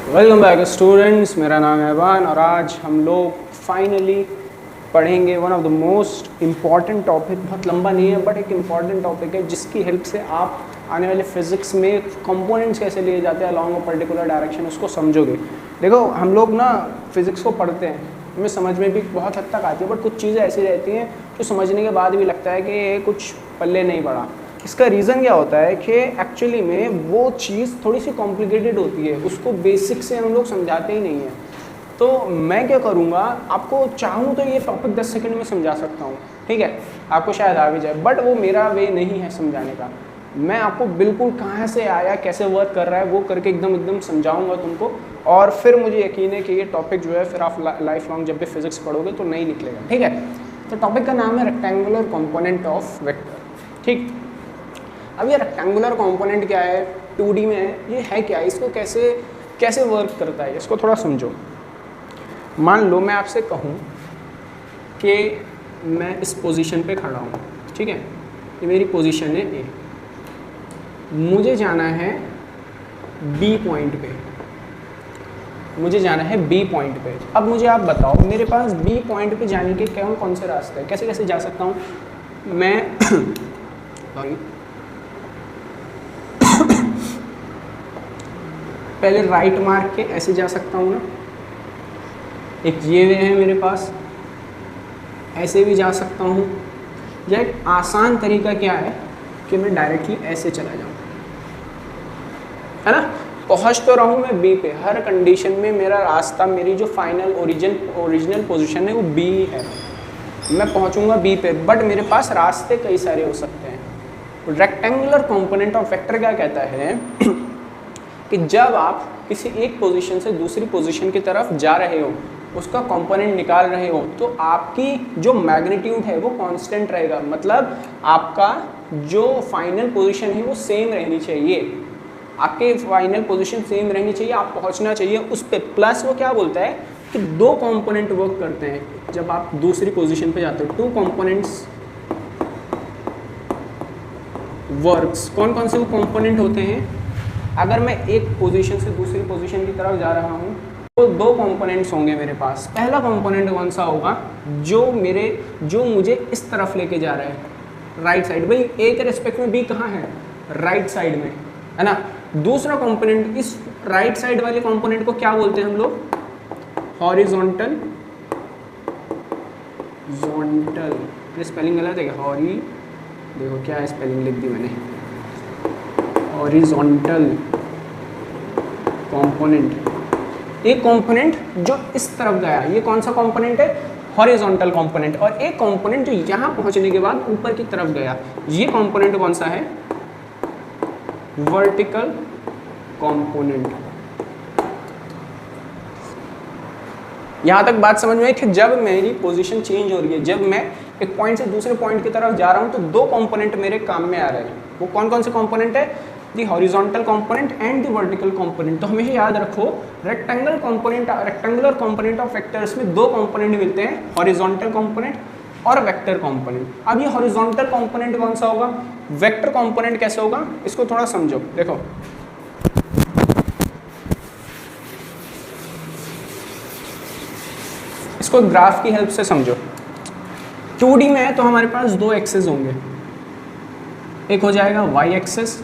Welcome back students, मेरा नाम है अबान और आज हम लोग फाइनली पढ़ेंगे one of the most important topic. बहुत लंबा नहीं है बट एक इम्पॉर्टेंट टॉपिक है जिसकी हेल्प से आप आने वाले फिजिक्स में कंपोनेंट्स कैसे लिए जाते हैं अलॉन्ग अ पर्टिकुलर डायरेक्शन उसको समझोगे। देखो हम लोग ना फिज़िक्स को पढ़ते हैं, हमें समझ में भी बहुत हद तक आती है बट कुछ चीज़ें ऐसी रहती हैं जो समझने के बाद भी लगता है कि ये कुछ पल्ले नहीं पड़ा। इसका रीज़न क्या होता है कि एक्चुअली में वो चीज़ थोड़ी सी कॉम्प्लिकेटेड होती है, उसको बेसिक से हम लोग समझाते ही नहीं हैं। तो मैं क्या करूँगा, आपको चाहूँ तो ये टॉपिक 10 सेकंड में समझा सकता हूँ, ठीक है, आपको शायद आ भी जाए, बट वो मेरा वे नहीं है समझाने का। मैं आपको बिल्कुल कहाँ से आया, कैसे वर्क कर रहा है वो करके एकदम समझाऊंगा तुमको, और फिर मुझे यकीन है कि ये टॉपिक जो है फिर आप लाइफ लॉन्ग जब भी फिजिक्स पढ़ोगे तो नहीं निकलेगा, ठीक है। तो टॉपिक का नाम है रेक्टेंगुलर कॉम्पोनेंट ऑफ वेक्टर, ठीक। अब ये रेक्टेंगुलर कंपोनेंट क्या है, 2D में है, ये है क्या, इसको कैसे वर्क करता है, इसको थोड़ा समझो। मान लो मैं आपसे कहूँ कि मैं इस पोजीशन पे खड़ा हूँ, ठीक है, ये मेरी पोजीशन है ए, मुझे जाना है बी पॉइंट पे, मुझे जाना है बी पॉइंट पे। अब मुझे आप बताओ मेरे पास बी पॉइंट पे जाने के कौन से रास्ते हैं, कैसे जा सकता हूँ मैं सॉरी पहले राइट मार्क के ऐसे जा सकता हूँ ना, एक ये वे है मेरे पास, ऐसे भी जा सकता हूँ, या एक आसान तरीका क्या है कि मैं डायरेक्टली ऐसे चला जाऊँ, है ना। पहुँच तो रहा हूँ मैं बी पे, हर कंडीशन में मेरा रास्ता, मेरी जो फाइनल ओरिजिनल पोजीशन है वो बी है, मैं पहुँचूँगा बी पे, बट मेरे पास रास्ते कई सारे हो सकते हैं। रेक्टेंगुलर कंपोनेंट ऑफ वेक्टर क्या कहता है कि जब आप किसी एक पोजीशन से दूसरी पोजीशन की तरफ जा रहे हो, उसका कंपोनेंट निकाल रहे हो, तो आपकी जो मैग्नीट्यूड है वो कांस्टेंट रहेगा, मतलब आपका जो फाइनल पोजीशन है वो सेम रहनी चाहिए, आपके फाइनल पोजीशन सेम रहनी चाहिए, आप पहुंचना चाहिए उस पे। प्लस वो क्या बोलता है कि दो कंपोनेंट वर्क करते हैं जब आप दूसरी पोजीशन पे जाते हो, टू कंपोनेंट्स वर्क्स। कौन कौन से वो कंपोनेंट होते हैं, अगर मैं एक पोजीशन से दूसरी पोजीशन की तरफ जा रहा हूँ तो दो कंपोनेंट्स होंगे मेरे पास। पहला कंपोनेंट कौन सा होगा, जो मुझे इस तरफ लेके जा रहा है, राइट साइड। भाई ए के रेस्पेक्ट में बी कहाँ है, राइट साइड में, है ना। दूसरा कंपोनेंट, इस राइट साइड वाले कंपोनेंट को क्या बोलते हैं हम लोग, हॉरिजॉन्टल। ये स्पेलिंग गलत है, हॉरी, देखो क्या स्पेलिंग लिख दी मैंने, हॉरिजॉन्टल कंपोनेंट। एक कंपोनेंट जो इस तरफ गया, ये कौन सा कंपोनेंट है, हॉरिजॉन्टल कंपोनेंट। और एक कंपोनेंट जो यहाँ पहुँचने के बाद ऊपर की तरफ गया, ये कंपोनेंट कौन सा है, वर्टिकल कंपोनेंट। यहाँ तक बात समझ में आई कि जब मेरी पोजीशन चेंज हो रही है, जब मैं एक पॉइंट से दूसरे पॉइंट की तरफ जा रहा हूँ, तो दो कंपोनेंट मेरे काम में आ रहे हैं। वो कौन कौन से कंपोनेंट है, दी horizontal component and the vertical component. तो हमेशा याद रखो, रेक्टेंगुलर कंपोनेंट ऑफ वेक्टर्स में दो कंपोनेंट मिलते हैं, हॉरिजॉन्टल कंपोनेंट और वेक्टर कंपोनेंट। अब ये हॉरिजॉन्टल कंपोनेंट कौन सा होगा, वेक्टर कंपोनेंट कैसे होगा, इसको थोड़ा समझो। देखो इसको ग्राफ की हेल्प से समझो। 2D में है तो हमारे पास दो एक्सेस होंगे, एक हो जाएगा y एक्सेस,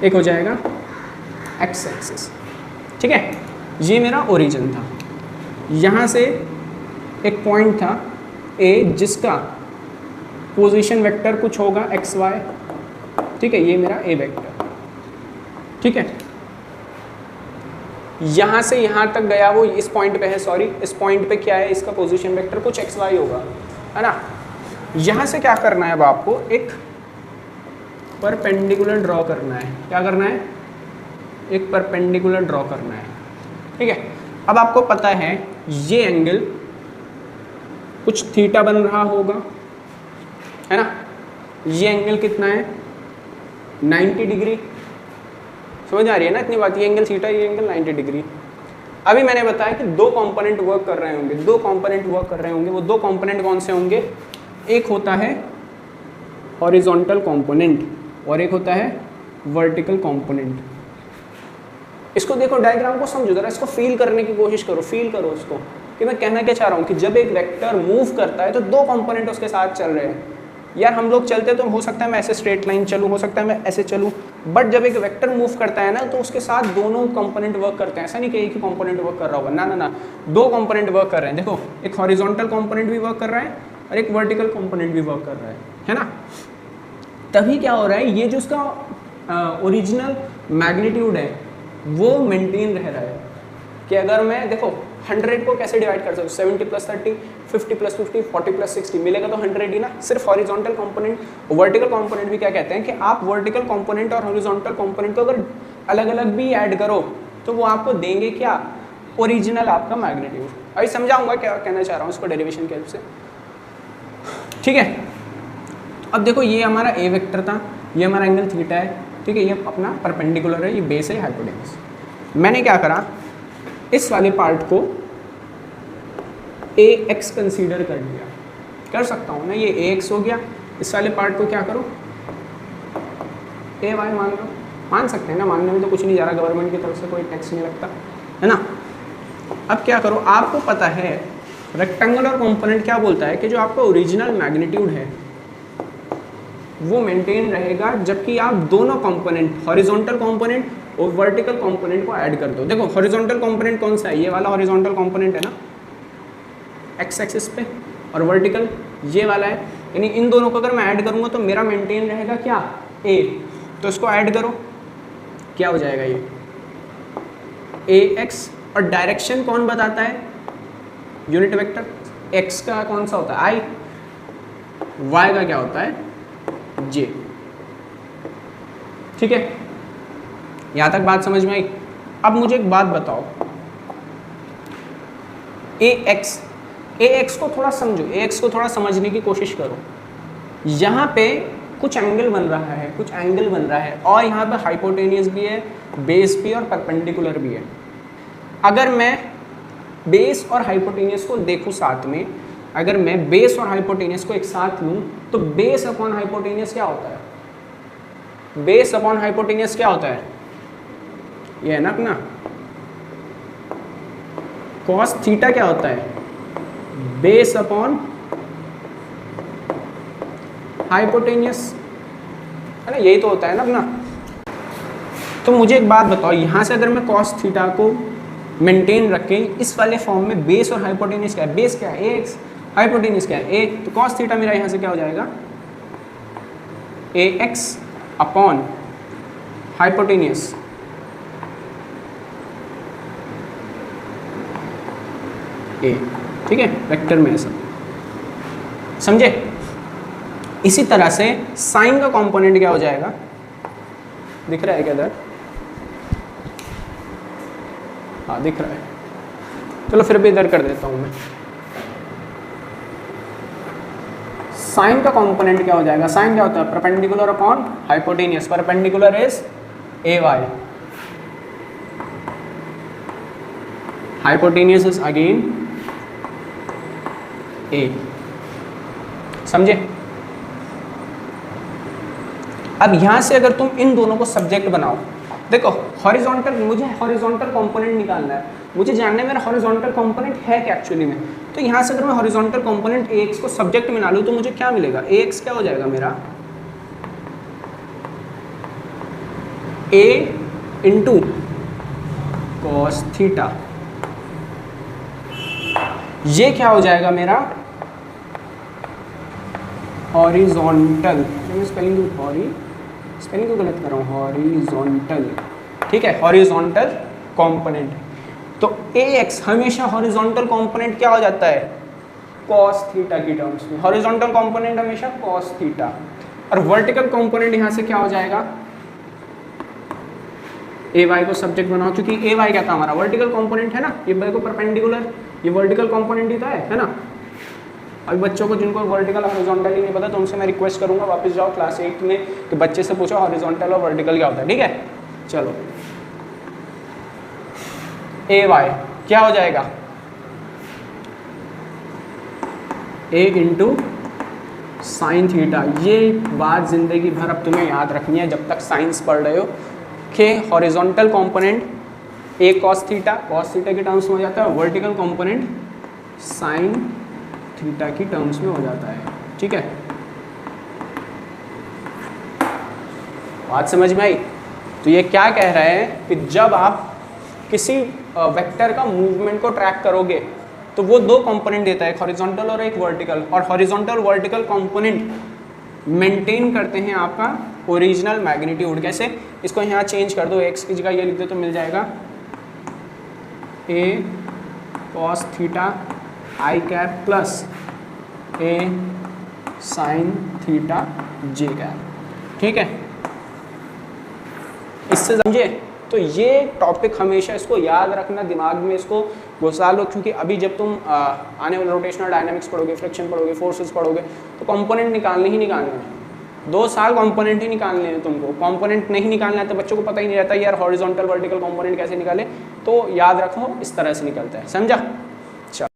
एक हो जाएगा x एक्सेस, ठीक है। ये मेरा ओरिजिन था, यहाँ से एक पॉइंट था a जिसका पोजीशन वेक्टर कुछ होगा x y, ठीक है, ये मेरा a वेक्टर, ठीक है। यहाँ से यहाँ तक गया, वो इस पॉइंट पे है, सॉरी इस पॉइंट पे क्या है, इसका पोजीशन वेक्टर कुछ एक्स वाई होगा, है ना। यहाँ से क्या करना है, अब आपको एक परपेंडिकुलर ड्रॉ करना है। क्या करना है, एक परपेंडिकुलर ड्रॉ करना है, ठीक है। अब आपको पता है ये एंगल कुछ थीटा बन रहा होगा, है ना। ये एंगल कितना है, 90 डिग्री, समझ आ रही है ना इतनी बात, ये एंगल थीटा, ये एंगल 90 डिग्री। अभी मैंने बताया कि दो कंपोनेंट वर्क कर रहे होंगे, वो दो कंपोनेंट कौन से होंगे, एक होता है हॉरिजॉन्टल कंपोनेंट और एक होता है वर्टिकल कंपोनेंट। इसको देखो, डायग्राम को समझो जरा, इसको फील करने की कोशिश करो, फील करो इसको कि मैं कहना क्या चाह रहा हूँ कि जब एक वेक्टर मूव करता है तो दो कंपोनेंट उसके साथ चल रहे हैं। यार हम लोग चलते तो हो सकता है मैं ऐसे स्ट्रेट लाइन चलूँ, हो सकता है मैं ऐसे चलूँ, बट जब एक वेक्टर मूव करता है ना तो उसके साथ दोनों कंपोनेंट वर्क करते हैं। ऐसा नहीं कि एक ही कंपोनेंट वर्क कर रहा होगा, ना ना ना, दो कंपोनेंट वर्क कर रहे हैं। देखो, एक हॉरिजॉन्टल कंपोनेंट भी वर्क कर रहा है और एक वर्टिकल कंपोनेंट भी वर्क कर रहा है ना। तभी क्या हो रहा है, ये जो उसका ओरिजिनल मैग्नीट्यूड है वो मेंटेन रह रहा है। कि अगर मैं देखो 100 को कैसे डिवाइड कर सकता हूँ, 70 + 30, 50 + 50, 40 + 60 मिलेगा तो 100 ही ना। सिर्फ हॉरिजॉन्टल कंपोनेंट, वर्टिकल कंपोनेंट भी क्या कहते हैं कि आप वर्टिकल कंपोनेंट और हॉरिजॉन्टल कंपोनेंट को अगर अलग अलग भी ऐड करो तो वो आपको देंगे क्या, ओरिजिनल आपका मैग्नीट्यूड। अभी समझाऊंगा क्या कहना चाह रहा हूँ इसको डेरिवेशन के हेल्प से, ठीक है। अब देखो, ये हमारा ए वेक्टर था, ये हमारा एंगल थीटा है, ठीक है, ये अपना परपेंडिकुलर है, ये बेस है, हाइपोटेन्यूज। मैंने क्या करा, इस वाले पार्ट को ax कंसीडर कर लिया, कर सकता हूँ ना, ये ax हो गया। इस वाले पार्ट को क्या करो, ay मान लो, मान सकते हैं ना, मानने में तो कुछ नहीं जा रहा, गवर्नमेंट की तरफ से कोई टैक्स नहीं लगता है ना। अब क्या करो, आपको पता है रेक्टेंगुलर कंपोनेंट क्या बोलता है कि जो आपका ओरिजिनल मैग्नीट्यूड है वो मेंटेन रहेगा जबकि आप दोनों कंपोनेंट, हॉरिजॉन्टल कंपोनेंट और वर्टिकल कंपोनेंट को ऐड कर दो। देखो हॉरिजॉन्टल कंपोनेंट कौन सा है, ये वाला हॉरिजॉन्टल कंपोनेंट है ना एक्स एक्सिस पे, और वर्टिकल ये वाला है, यानी इन दोनों को अगर मैं ऐड करूंगा तो मेरा मेंटेन रहेगा क्या, ए। तो इसको ऐड करो, क्या हो जाएगा ये ax, और डायरेक्शन कौन बताता है, यूनिट वेक्टर। x का कौन सा होता है, i, y का क्या होता है, j। ठीक है, यहां तक बात समझ में आई। अब मुझे एक बात बताओ, ax को थोड़ा समझो, ax को थोड़ा समझने की कोशिश करो। यहाँ पे कुछ एंगल बन रहा है, कुछ एंगल बन रहा है, और यहाँ पे हाइपोटेनियस भी है, बेस भी और परपेंडिकुलर भी है। अगर मैं बेस और हाइपोटेनियस को देखूँ साथ में, अगर मैं बेस और हाइपोटेनियस को एक साथ लूँ तो बेस अपॉन हाइपोटेनियस क्या होता है, बेस अपॉन हाइपोटेनियस क्या होता है, ये है ना अपना कॉस थीटा क्या होता है, बेस अपॉन हाइपोटेनियस, है ना, यही तो होता है ना अपना। तो मुझे एक बात बताओ, यहाँ से अगर मैं कॉस थीटा को मेंटेन रखें इस वाले फॉर्म में, बेस और हाइपोटेनियस क्या है, बेस क्या है ax, हाइपोटेनियस क्या है a, तो कॉस थीटा मेरा यहाँ से क्या हो जाएगा, ax अपॉन हाइपोटेनियस a, ठीक है, वेक्टर में ऐसा, समझे। इसी तरह से साइन का कंपोनेंट क्या हो जाएगा, दिख रहा है क्या इधर, हाँ दिख रहा है, चलो फिर भी इधर कर देता हूं मैं। साइन का कंपोनेंट क्या हो जाएगा, साइन क्या होता है, perpendicular upon hypotenuse, perpendicular is ay, hypotenuse is again a, समझे। अब यहां से अगर तुम इन दोनों को सब्जेक्ट बनाओ, देखो हॉरिजॉन्टल, मुझे हॉरिजॉन्टल कंपोनेंट निकालना है, मुझे जानना है मेरा हॉरिजॉन्टल कंपोनेंट है क्या एक्चुअली में। तो यहाँ से अगर मैं हॉरिजॉन्टल कंपोनेंट ax को सब्जेक्ट में ना लूँ तो मुझे क्या मिलेगा, ax क्या हो जाएगा मेरा, a इंटू कॉस थीटा, ये क्या हो जाएगा मेरा हॉरिजॉन्टल, स्पेलिंग को गलत कर रहा हूँ, हॉरिजॉन्टल, ठीक है, हॉरिजॉन्टल कंपोनेंट। तो ax हमेशा हॉरिजॉन्टल कंपोनेंट क्या हो जाता है, cos थीटा की टर्म्स में, हॉरिजॉन्टल कंपोनेंट हमेशा cos थीटा, और वर्टिकल कंपोनेंट यहाँ से क्या हो जाएगा, ay को सब्जेक्ट बनाओ, क्योंकि ay क्या था हमारा, वर्टिकल कंपोनेंट है ना, ये देखो परपेंडिकुलर, ये वर्टिकल कंपोनेंट ही तो है ना। अभी बच्चों को जिनको वर्टिकल हॉरिजॉन्टल ही नहीं पता तो उनसे मैं रिक्वेस्ट करूंगा वापस जाओ क्लास 8 में कि बच्चे से पूछो हॉरिजॉन्टल और वर्टिकल क्या होता है, ठीक है। चलो ay क्या हो जाएगा, a इंटू साइन थीटा। ये बात जिंदगी भर अब तुम्हें याद रखनी है जब तक साइंस पढ़ रहे हो कि हॉरिजॉन्टल कंपोनेंट ए कॉस थीटा के टर्म्स में हो जाता है, वर्टिकल कंपोनेंट साइन थीटा की टर्म्स में हो जाता है। ठीक है, बात समझ में आई? तो ये क्या कह रहा है कि जब आप किसी वेक्टर का मूवमेंट को ट्रैक करोगे तो वो दो कंपोनेंट देता है, एक हॉरिजॉन्टल और एक वर्टिकल, और हॉरिजॉन्टल वर्टिकल कंपोनेंट मेंटेन करते हैं आपका ओरिजिनल मैग्नीट्यूड। कैसे? इसको यहाँ चेंज कर दो, एक्स की जगह ये लिख दो तो मिल जाएगा ए कॉस थीटा आई कैप प्लस ए साइन थीटा जे कैप। ठीक है, इससे समझे? तो ये टॉपिक हमेशा इसको याद रखना, दिमाग में इसको घुसा लो, क्योंकि अभी जब तुम आने वाले रोटेशनल डायनामिक्स पढ़ोगे, फ्रिक्शन पढ़ोगे, फोर्सेस पढ़ोगे, तो कंपोनेंट निकालने ही निकालने हैं। 2 साल कंपोनेंट ही निकालने हैं तुमको। कंपोनेंट नहीं निकालना है तो बच्चों को पता ही नहीं रहता यार हॉरिजॉन्टल वर्टिकल कंपोनेंट कैसे निकाले। तो याद रखो, इस तरह से निकलता है। समझा?